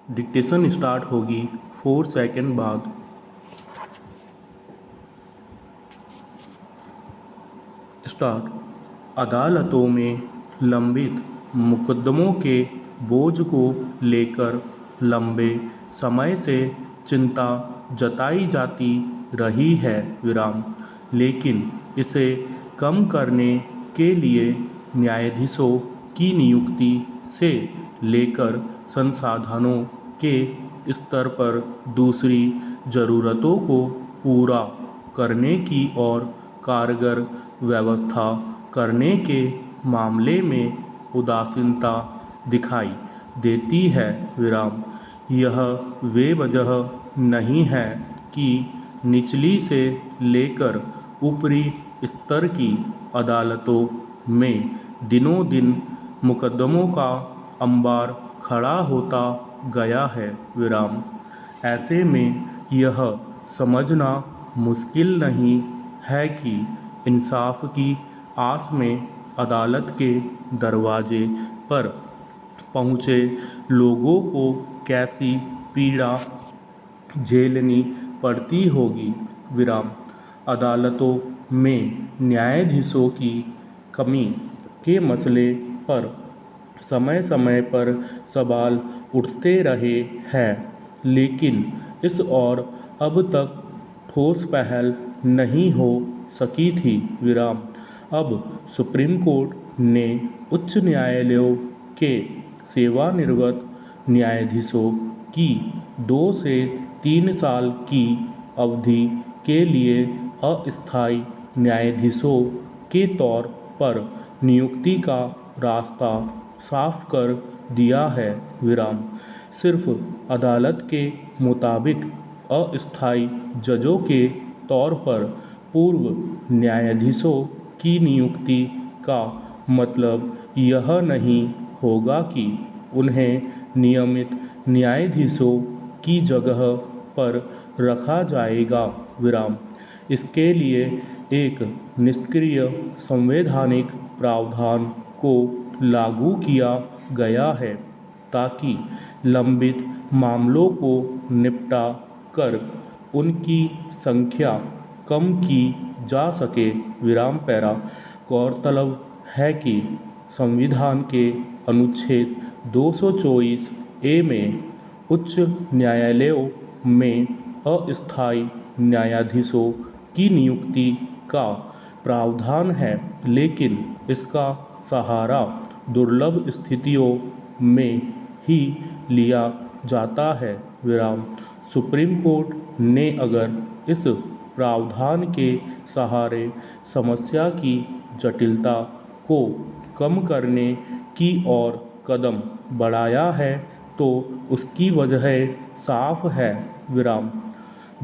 Dictation start होगी 4 second बाद। Start. अदालतों में लंबित मुकदमों के बोझ को लेकर लंबे समय से चिंता जताई जाती रही है, लेकिन इसे कम करने के लिए न्यायाधीशों की नियुक्ति से लेकर संसाधनों के स्तर पर दूसरी ज़रूरतों को पूरा करने की और कारगर व्यवस्था करने के मामले में उदासीनता दिखाई देती है। यह बेवजह नहीं है कि निचली से लेकर ऊपरी स्तर की अदालतों में दिनों दिन मुकदमों का अंबार खड़ा होता गया है। ऐसे में यह समझना मुश्किल नहीं है कि इंसाफ की आस में अदालत के दरवाजे पर पहुँचे लोगों को कैसी पीड़ा झेलनी पड़ती होगी। अदालतों में न्यायाधीशों की कमी के मसले पर समय समय पर सवाल उठते रहे हैं, लेकिन इस ओर अब तक ठोस पहल नहीं हो सकी थी। अब सुप्रीम कोर्ट ने उच्च न्यायालयों के सेवानिवृत्त न्यायाधीशों की 2 से 3 साल की अवधि के लिए अस्थायी न्यायाधीशों के तौर पर नियुक्ति का रास्ता साफ कर दिया है। सिर्फ अदालत के मुताबिक अस्थायी जजों के तौर पर पूर्व न्यायाधीशों की नियुक्ति का मतलब यह नहीं होगा कि उन्हें नियमित न्यायाधीशों की जगह पर रखा जाएगा। इसके लिए एक निष्क्रिय संवैधानिक प्रावधान को लागू किया गया है ताकि लंबित मामलों को निपटा कर उनकी संख्या कम की जा सके। गौरतलब है कि संविधान के अनुच्छेद 224 ए में उच्च न्यायालयों में अस्थायी न्यायाधीशों की नियुक्ति का प्रावधान है, लेकिन इसका सहारा दुर्लभ स्थितियों में ही लिया जाता है। सुप्रीम कोर्ट ने अगर इस प्रावधान के सहारे समस्या की जटिलता को कम करने की ओर कदम बढ़ाया है तो उसकी वजह साफ है।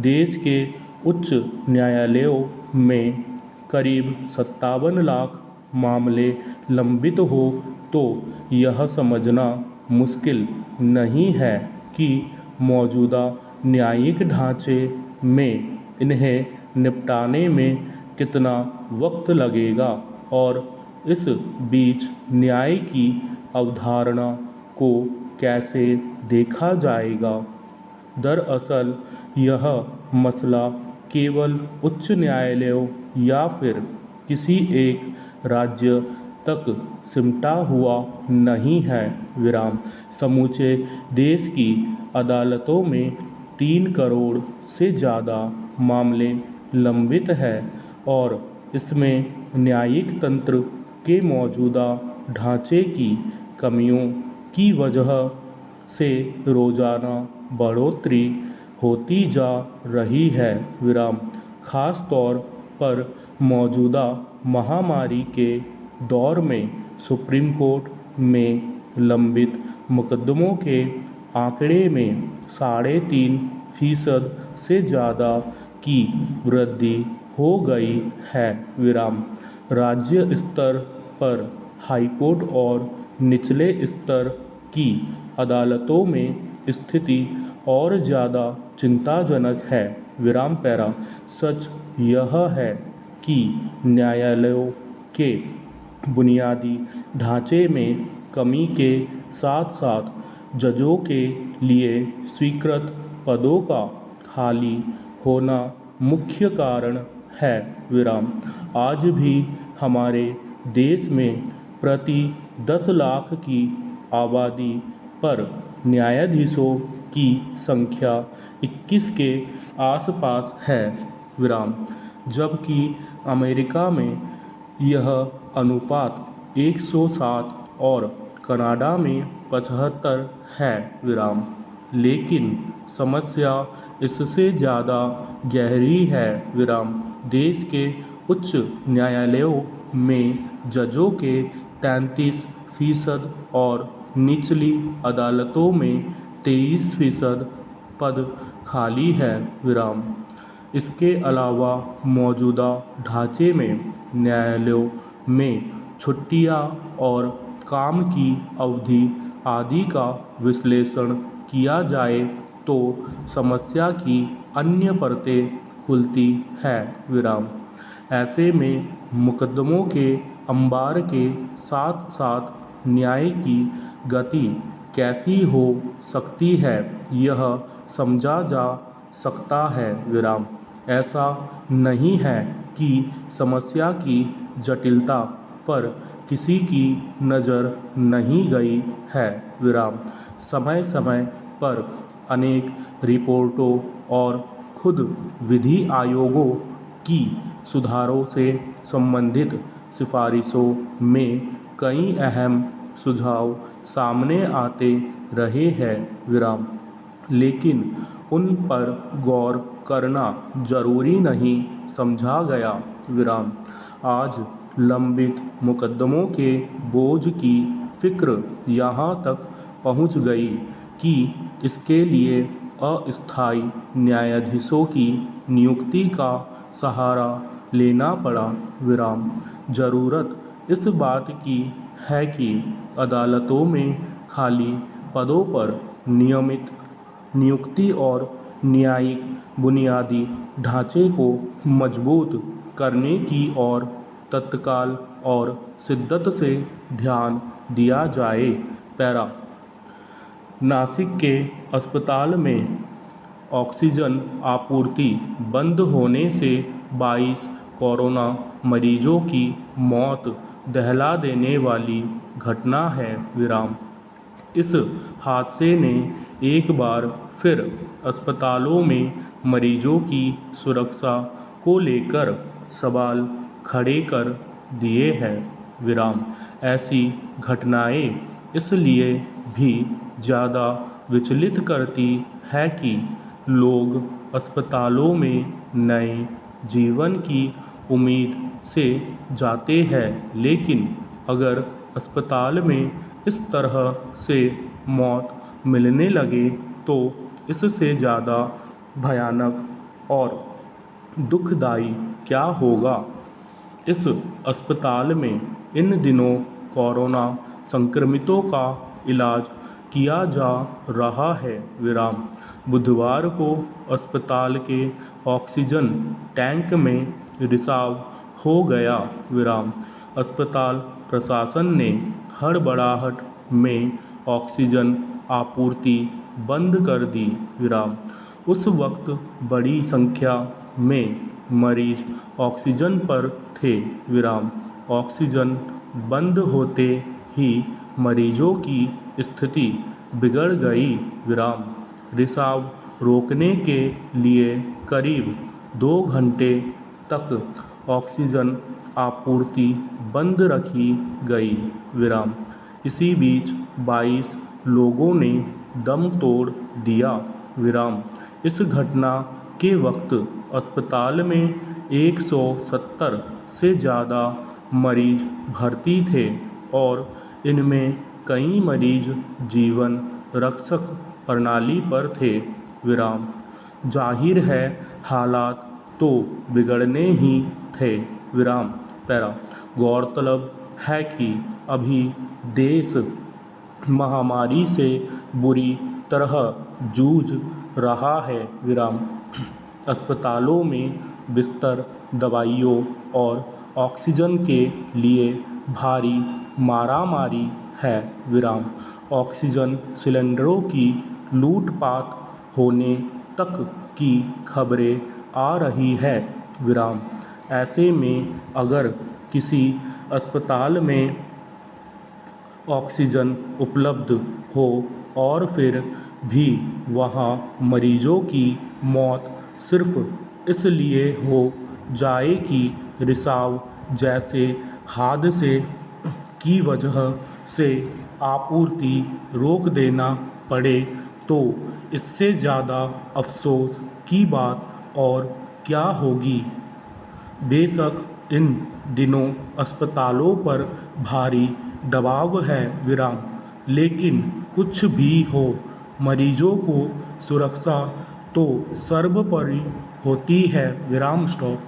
देश के उच्च न्यायालयों में करीब 57 लाख मामले लंबित हो तो यह समझना मुश्किल नहीं है कि मौजूदा न्यायिक ढांचे में इन्हें निपटाने में कितना वक्त लगेगा और इस बीच न्याय की अवधारणा को कैसे देखा जाएगा। दरअसल यह मसला केवल उच्च न्यायालयों या फिर किसी एक राज्य तक सिमटा हुआ नहीं है। समूचे देश की अदालतों में 3 करोड़ से ज़्यादा मामले लंबित हैं और इसमें न्यायिक तंत्र के मौजूदा ढांचे की कमियों की वजह से रोज़ाना बढ़ोतरी होती जा रही है। खास तौर पर मौजूदा महामारी के दौर में सुप्रीम कोर्ट में लंबित मुकदमों के आंकड़े में 3.5% से ज़्यादा की वृद्धि हो गई है। राज्य स्तर पर हाईकोर्ट और निचले स्तर की अदालतों में स्थिति और ज़्यादा चिंताजनक है। सच यह है कि न्यायालयों के बुनियादी ढांचे में कमी के साथ साथ जजों के लिए स्वीकृत पदों का खाली होना मुख्य कारण है। विराम। आज भी हमारे देश में प्रति 10 लाख की आबादी पर न्यायाधीशों की संख्या 21 के आसपास है। विराम। जबकि अमेरिका में यह अनुपात 107 और कनाडा में 75 है। विराम। लेकिन समस्या इससे ज़्यादा गहरी है। विराम। देश के उच्च न्यायालयों में जजों के 33% और निचली अदालतों में 23% पद खाली है। विराम। इसके अलावा मौजूदा ढांचे में न्यायालयों में छुट्टियां और काम की अवधि आदि का विश्लेषण किया जाए तो समस्या की अन्य परतें खुलती है। विराम। ऐसे में मुकदमों के अंबार के साथ साथ न्याय की गति कैसी हो सकती है, यह समझा जा सकता है। विराम। ऐसा नहीं है कि समस्या की जटिलता पर किसी की नज़र नहीं गई है। विराम। समय समय पर अनेक रिपोर्टों और खुद विधि आयोगों की सुधारों से संबंधित सिफारिशों में कई अहम सुझाव सामने आते रहे हैं। विराम। लेकिन उन पर गौर करना जरूरी नहीं समझा गया। विराम। आज लंबित मुकदमों के बोझ की फिक्र यहाँ तक पहुँच गई कि इसके लिए अस्थायी न्यायाधीशों की नियुक्ति का सहारा लेना पड़ा। विराम। जरूरत इस बात की है कि अदालतों में खाली पदों पर नियमित नियुक्ति और न्यायिक बुनियादी ढांचे को मजबूत करने की ओर तत्काल और शिद्दत से ध्यान दिया जाए। पैरा। नासिक के अस्पताल में ऑक्सीजन आपूर्ति बंद होने से 22 कोरोना मरीजों की मौत दहला देने वाली घटना है। विराम। इस हादसे ने एक बार फिर अस्पतालों में मरीजों की सुरक्षा को लेकर सवाल खड़े कर दिए हैं। विराम। ऐसी घटनाएं इसलिए भी ज़्यादा विचलित करती है कि लोग अस्पतालों में नए जीवन की उम्मीद से जाते हैं, लेकिन अगर अस्पताल में इस तरह से मौत मिलने लगे तो इससे ज़्यादा भयानक और दुखदाई क्या होगा। इस अस्पताल में इन दिनों कोरोना संक्रमितों का इलाज किया जा रहा है। विराम। बुधवार को अस्पताल के ऑक्सीजन टैंक में रिसाव हो गया। विराम। अस्पताल प्रशासन ने हड़बड़ाहट में ऑक्सीजन आपूर्ति बंद कर दी। विराम। उस वक्त बड़ी संख्या में मरीज ऑक्सीजन पर थे। विराम। ऑक्सीजन बंद होते ही मरीजों की स्थिति बिगड़ गई। विराम। रिसाव रोकने के लिए करीब 2 घंटे तक ऑक्सीजन आपूर्ति बंद रखी गई। विराम। इसी बीच 22 लोगों ने दम तोड़ दिया। विराम। इस घटना के वक्त अस्पताल में 170 से ज़्यादा मरीज भर्ती थे और इनमें कई मरीज जीवन रक्षक प्रणाली पर थे। विराम। जाहिर है हालात तो बिगड़ने ही थे। विराम। पैरा। गौरतलब है कि अभी देश महामारी से बुरी तरह जूझ रहा है। विराम। अस्पतालों में बिस्तर, दवाइयों और ऑक्सीजन के लिए भारी मारामारी है। विराम। ऑक्सीजन सिलेंडरों की लूटपाट होने तक की खबरें आ रही है विराम। ऐसे में अगर किसी अस्पताल में ऑक्सीजन उपलब्ध हो और फिर भी वहाँ मरीजों की मौत सिर्फ इसलिए हो जाए कि रिसाव जैसे हादसे की वजह से आपूर्ति रोक देना पड़े, तो इससे ज़्यादा अफसोस की बात और क्या होगी। बेशक इन दिनों अस्पतालों पर भारी दबाव है विराम, लेकिन कुछ भी हो, मरीजों को सुरक्षा तो सर्वोपरि होती है विराम। स्टॉप।